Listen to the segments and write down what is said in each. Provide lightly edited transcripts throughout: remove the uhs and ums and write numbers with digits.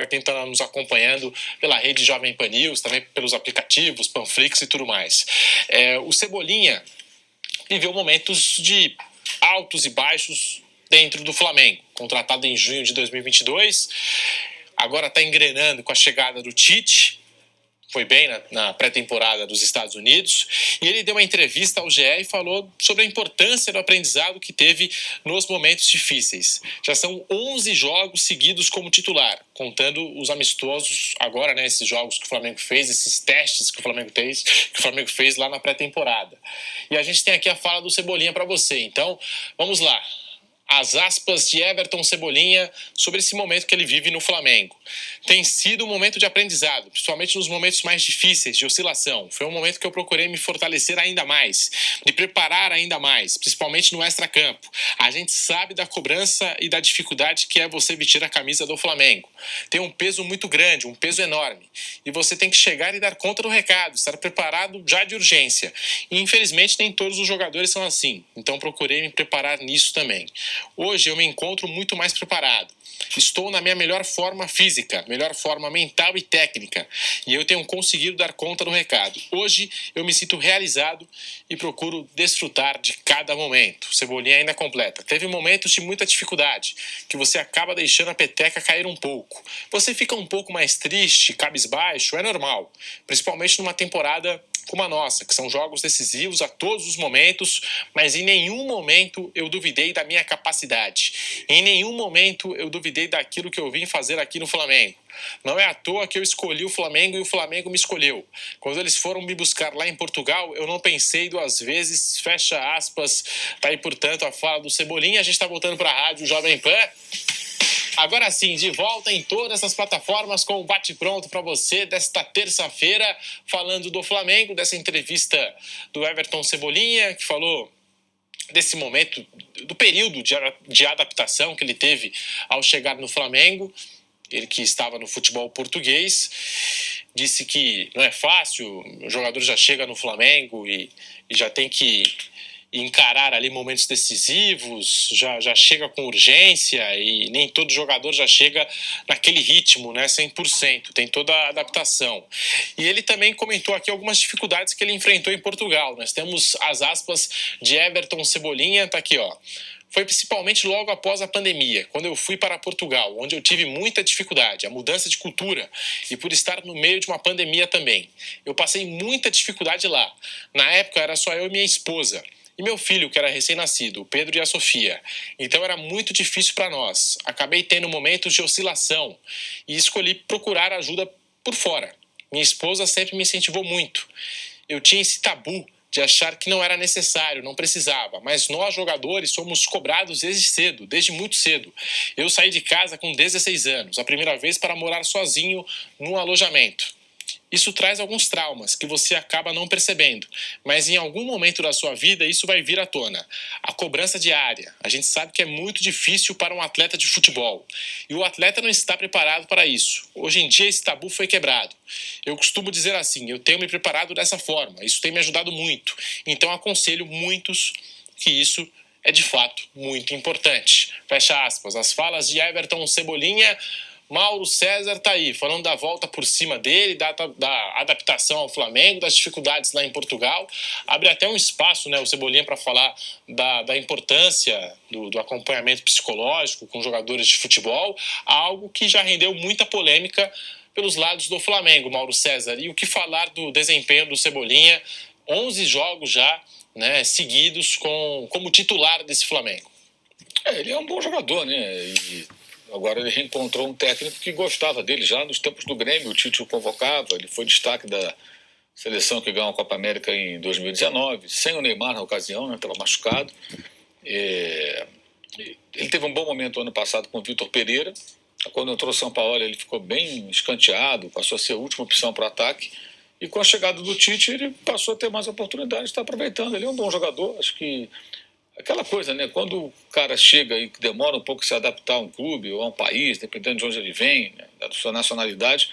para quem está nos acompanhando pela rede Jovem Pan News, também pelos aplicativos, Panflix e tudo mais. O Cebolinha viveu momentos de altos e baixos dentro do Flamengo. Contratado em junho de 2022, agora está engrenando com a chegada do Tite. Foi bem na pré-temporada dos Estados Unidos, e ele deu uma entrevista ao GE e falou sobre a importância do aprendizado que teve nos momentos difíceis. Já são 11 jogos seguidos como titular, contando os amistosos agora, né, esses jogos que o Flamengo fez, esses testes que o Flamengo fez lá na pré-temporada. E a gente tem aqui a fala do Cebolinha para você, então vamos lá. As aspas de Everton Cebolinha sobre esse momento que ele vive no Flamengo. Tem sido um momento de aprendizado, principalmente nos momentos mais difíceis, de oscilação. Foi um momento que eu procurei me fortalecer ainda mais, me preparar ainda mais, principalmente no extracampo. A gente sabe da cobrança e da dificuldade que é você vestir a camisa do Flamengo. Tem um peso muito grande, um peso enorme. E você tem que chegar e dar conta do recado, estar preparado já de urgência. E infelizmente nem todos os jogadores são assim, então procurei me preparar nisso também. Hoje eu me encontro muito mais preparado. Estou na minha melhor forma física, melhor forma mental e técnica. E eu tenho conseguido dar conta do recado. Hoje eu me sinto realizado e procuro desfrutar de cada momento. Cebolinha ainda completa. Teve momentos de muita dificuldade, que você acaba deixando a peteca cair um pouco. Você fica um pouco mais triste, cabisbaixo, é normal. Principalmente numa temporada como a nossa, que são jogos decisivos a todos os momentos, mas em nenhum momento eu duvidei da minha capacidade. Em nenhum momento eu duvidei daquilo que eu vim fazer aqui no Flamengo. Não é à toa que eu escolhi o Flamengo e o Flamengo me escolheu. Quando eles foram me buscar lá em Portugal, eu não pensei duas vezes, fecha aspas. Tá aí, portanto, a fala do Cebolinha. A gente está voltando para a rádio Jovem Pan. Agora sim, de volta em todas as plataformas com o bate-pronto para você desta terça-feira, falando do Flamengo, dessa entrevista do Everton Cebolinha, que falou desse momento, do período de adaptação que ele teve ao chegar no Flamengo. Ele que estava no futebol português, disse que não é fácil, o jogador já chega no Flamengo e já tem que encarar ali momentos decisivos, já chega com urgência e nem todo jogador já chega naquele ritmo, né, 100%, tem toda a adaptação. E ele também comentou aqui algumas dificuldades que ele enfrentou em Portugal. Nós temos as aspas de Everton Cebolinha, tá aqui, ó. Foi principalmente logo após a pandemia, quando eu fui para Portugal, onde eu tive muita dificuldade, a mudança de cultura, e por estar no meio de uma pandemia também. Eu passei muita dificuldade lá. Na época era só eu e minha esposa. E meu filho, que era recém-nascido, o Pedro e a Sofia. Então era muito difícil para nós. Acabei tendo momentos de oscilação e escolhi procurar ajuda por fora. Minha esposa sempre me incentivou muito. Eu tinha esse tabu de achar que não era necessário, não precisava. Mas nós, jogadores, somos cobrados desde cedo, desde muito cedo. Eu saí de casa com 16 anos, a primeira vez para morar sozinho num alojamento. Isso traz alguns traumas que você acaba não percebendo, mas em algum momento da sua vida isso vai vir à tona. A cobrança diária. A gente sabe que é muito difícil para um atleta de futebol. E o atleta não está preparado para isso. Hoje em dia esse tabu foi quebrado. Eu costumo dizer assim, eu tenho me preparado dessa forma. Isso tem me ajudado muito. Então aconselho muitos que isso é de fato muito importante. Fecha aspas. As falas de Everton Cebolinha. Mauro César tá aí, falando da volta por cima dele, da adaptação ao Flamengo, das dificuldades lá em Portugal. Abre até um espaço, né, o Cebolinha, para falar da importância do acompanhamento psicológico com jogadores de futebol, algo que já rendeu muita polêmica pelos lados do Flamengo, Mauro César. E o que falar do desempenho do Cebolinha, 11 jogos já, né, seguidos como titular desse Flamengo? Ele é um bom jogador, né? E agora ele reencontrou um técnico que gostava dele. Já nos tempos do Grêmio, o Tite o convocava, ele foi destaque da seleção que ganhou a Copa América em 2019, sem o Neymar na ocasião, né? Estava machucado. Ele teve um bom momento ano passado com o Vitor Pereira. Quando entrou o São Paulo, ele ficou bem escanteado, passou a ser a última opção para o ataque. E com a chegada do Tite, ele passou a ter mais oportunidades, está aproveitando. Ele é um bom jogador, acho que aquela coisa, né? Quando o cara chega e demora um pouco a se adaptar a um clube ou a um país, dependendo de onde ele vem, né, da sua nacionalidade,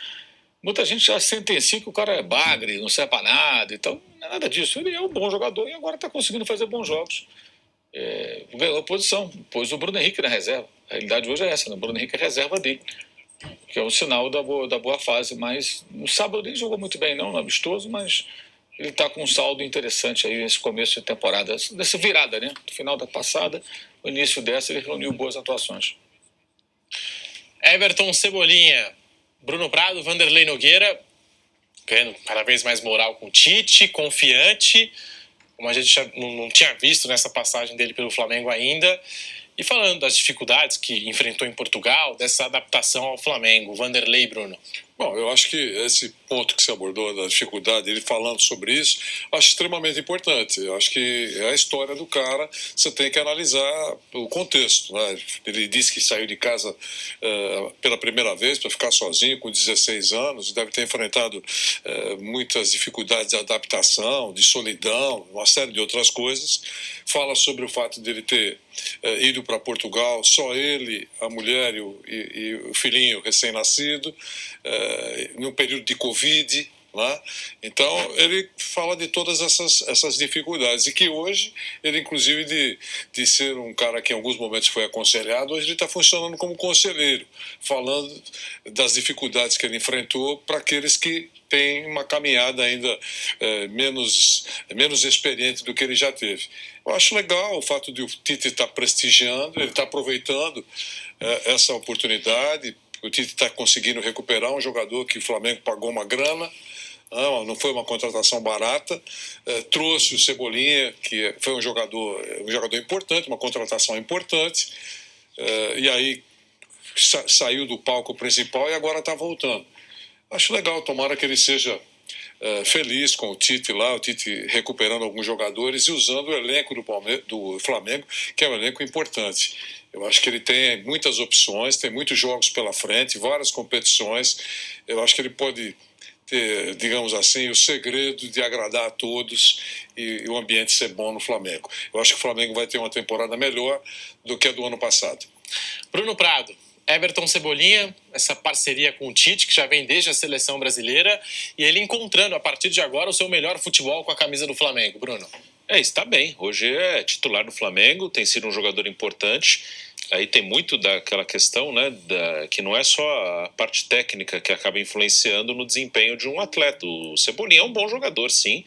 muita gente já sentencia que o cara é bagre, não serve para nada. Então, não é nada disso. Ele é um bom jogador e agora está conseguindo fazer bons jogos. Ganhou a posição, pôs o Bruno Henrique na reserva. A realidade hoje é essa, né? O Bruno Henrique é reserva dele. que é um sinal da boa fase. Mas no sábado ele jogou muito bem, não, no amistoso, mas ele está com um saldo interessante aí nesse começo de temporada, dessa virada, né? No final da passada, no início dessa, ele reuniu boas atuações. Everton, Cebolinha, Bruno Prado, Vanderlei Nogueira, ganhando cada vez mais moral com o Tite, confiante, como a gente já não tinha visto nessa passagem dele pelo Flamengo ainda. E falando das dificuldades que enfrentou em Portugal, dessa adaptação ao Flamengo, Vanderlei, Bruno. Bom, eu acho que esse ponto que você abordou da dificuldade, ele falando sobre isso, acho extremamente importante. Eu acho que é a história do cara, você tem que analisar o contexto, né? Ele disse que saiu de casa pela primeira vez para ficar sozinho com 16 anos, deve ter enfrentado muitas dificuldades de adaptação, de solidão, uma série de outras coisas. Fala sobre o fato dele ter ido para Portugal, só ele, a mulher e o filhinho recém-nascido, num período de Covid, né? Então ele fala de todas essas dificuldades e que hoje ele, inclusive, de ser um cara que em alguns momentos foi aconselhado, hoje ele está funcionando como conselheiro, falando das dificuldades que ele enfrentou para aqueles que têm uma caminhada ainda menos experiente do que ele já teve. Eu acho legal o fato de o Tite estar prestigiando, ele está aproveitando essa oportunidade. O Tite está conseguindo recuperar um jogador que o Flamengo pagou uma grana, não foi uma contratação barata, trouxe o Cebolinha, que foi um jogador importante, uma contratação importante, e aí saiu do palco principal e agora está voltando. Acho legal, tomara que ele seja feliz com o Tite lá, o Tite recuperando alguns jogadores e usando o elenco do Flamengo, que é um elenco importante. Eu acho que ele tem muitas opções, tem muitos jogos pela frente, várias competições. Eu acho que ele pode ter, digamos assim, o segredo de agradar a todos e o ambiente ser bom no Flamengo. Eu acho que o Flamengo vai ter uma temporada melhor do que a do ano passado. Bruno Prado, Everton, Cebolinha, essa parceria com o Tite, que já vem desde a seleção brasileira, e ele encontrando, a partir de agora, o seu melhor futebol com a camisa do Flamengo. Bruno. Está bem. Hoje é titular do Flamengo, tem sido um jogador importante. Aí tem muito daquela questão, né, que não é só a parte técnica que acaba influenciando no desempenho de um atleta. O Cebolinha é um bom jogador, sim.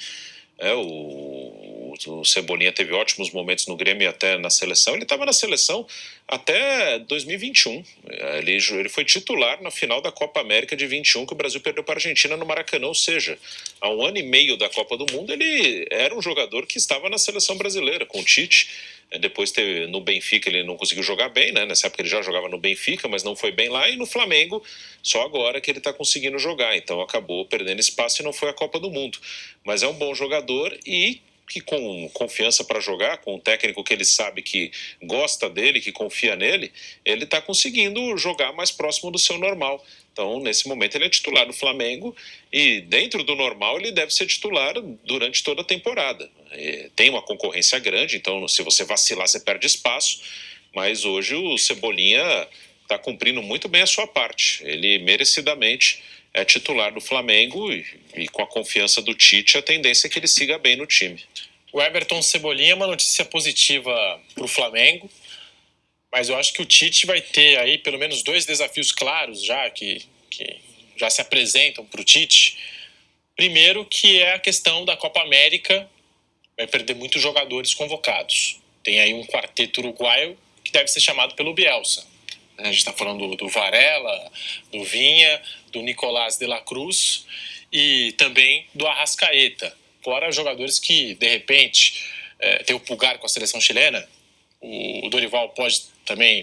O Cebolinha teve ótimos momentos no Grêmio e até na seleção. Ele estava na seleção até 2021. Ele foi titular na final da Copa América de 21, que o Brasil perdeu para a Argentina no Maracanã. Ou seja, há um ano e meio da Copa do Mundo, ele era um jogador que estava na seleção brasileira, com o Tite. Depois no Benfica ele não conseguiu jogar bem, né? Nessa época ele já jogava no Benfica, mas não foi bem lá. E no Flamengo, só agora que ele está conseguindo jogar. Então acabou perdendo espaço e não foi a Copa do Mundo. Mas é um bom jogador e que com confiança para jogar, com um técnico que ele sabe que gosta dele, que confia nele, ele está conseguindo jogar mais próximo do seu normal. Então, nesse momento, ele é titular do Flamengo e, dentro do normal, ele deve ser titular durante toda a temporada. Tem uma concorrência grande, então, se você vacilar, você perde espaço. Mas hoje o Cebolinha está cumprindo muito bem a sua parte. Ele, merecidamente, é titular do Flamengo e com a confiança do Tite, a tendência é que ele siga bem no time. O Everton, Cebolinha é uma notícia positiva para o Flamengo, mas eu acho que o Tite vai ter aí pelo menos 2 desafios claros já que já se apresentam para o Tite. Primeiro, que é a questão da Copa América, vai perder muitos jogadores convocados. Tem aí um quarteto uruguaio que deve ser chamado pelo Bielsa. A gente está falando do Varela, do Vinha, do Nicolás de la Cruz e também do Arrascaeta. Fora jogadores que, de repente, tem o Pulgar com a seleção chilena, o Dorival pode também